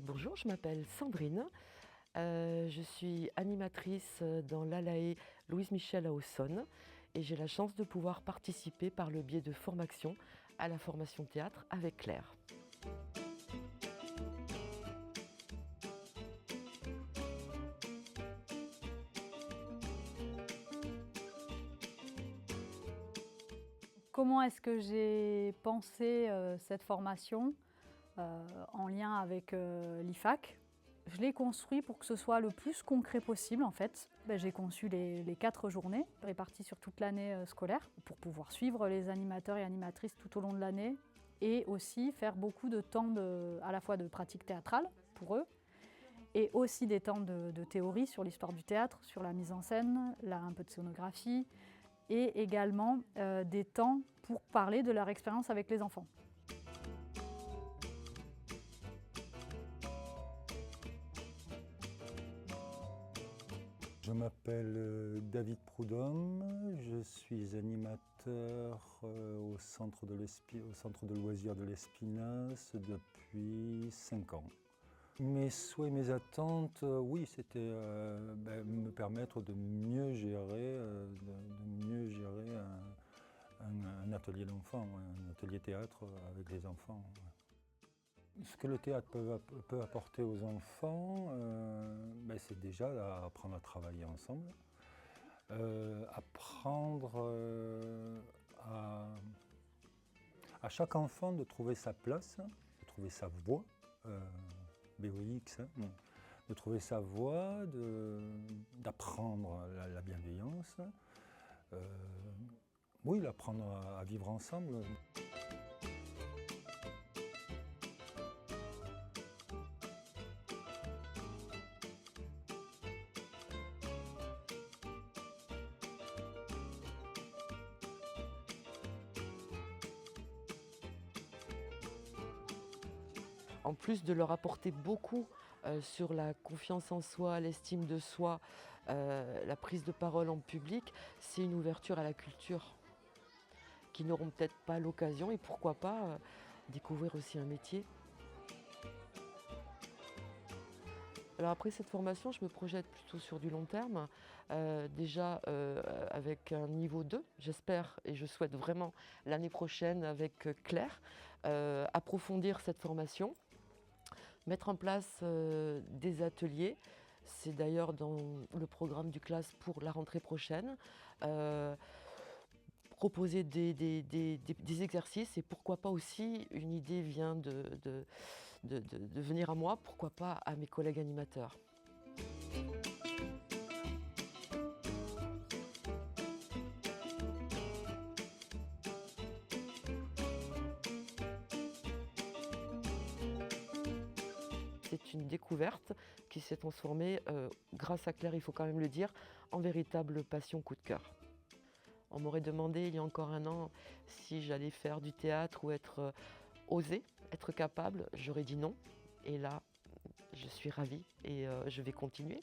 Bonjour, je m'appelle Sandrine. Je suis animatrice dans l'ALAE Louise Michel à Aussonne et j'ai la chance de pouvoir participer par le biais de formations à la formation théâtre avec Claire. Comment est-ce que j'ai pensé cette formation en lien avec l'IFAC? Je l'ai construit pour que ce soit le plus concret possible en fait. J'ai conçu les 4 journées réparties sur toute l'année scolaire pour pouvoir suivre les animateurs et animatrices tout au long de l'année et aussi faire beaucoup de temps à la fois de pratique théâtrale pour eux et aussi des temps de théorie sur l'histoire du théâtre, sur la mise en scène, un peu de scénographie, et également des temps pour parler de leur expérience avec les enfants. Je m'appelle David Proudhomme, je suis animateur au centre de loisirs de l'Espinasse depuis 5 ans. Mes souhaits et mes attentes, oui, c'était me permettre de mieux gérer, un atelier d'enfants, un atelier théâtre avec les enfants. Ce que le théâtre peut apporter aux enfants, c'est déjà apprendre à travailler ensemble, apprendre à chaque enfant de trouver sa place, de trouver sa voix, BOX, de trouver sa voix, d'apprendre la bienveillance, oui, d'apprendre à vivre ensemble. En plus de leur apporter beaucoup sur la confiance en soi, l'estime de soi, la prise de parole en public, c'est une ouverture à la culture qui n'auront peut-être pas l'occasion et pourquoi pas découvrir aussi un métier. Alors après cette formation, je me projette plutôt sur du long terme, déjà avec un niveau 2, j'espère et je souhaite vraiment l'année prochaine avec Claire, approfondir cette formation, mettre en place des ateliers. C'est d'ailleurs dans le programme du CLAS pour la rentrée prochaine. Proposer des exercices et pourquoi pas aussi, une idée vient de venir à moi, pourquoi pas à mes collègues animateurs. C'est une découverte qui s'est transformée, grâce à Claire, il faut quand même le dire, en véritable passion coup de cœur. On m'aurait demandé il y a encore un an si j'allais faire du théâtre ou oser, être capable, j'aurais dit non. Et là, je suis ravie et je vais continuer.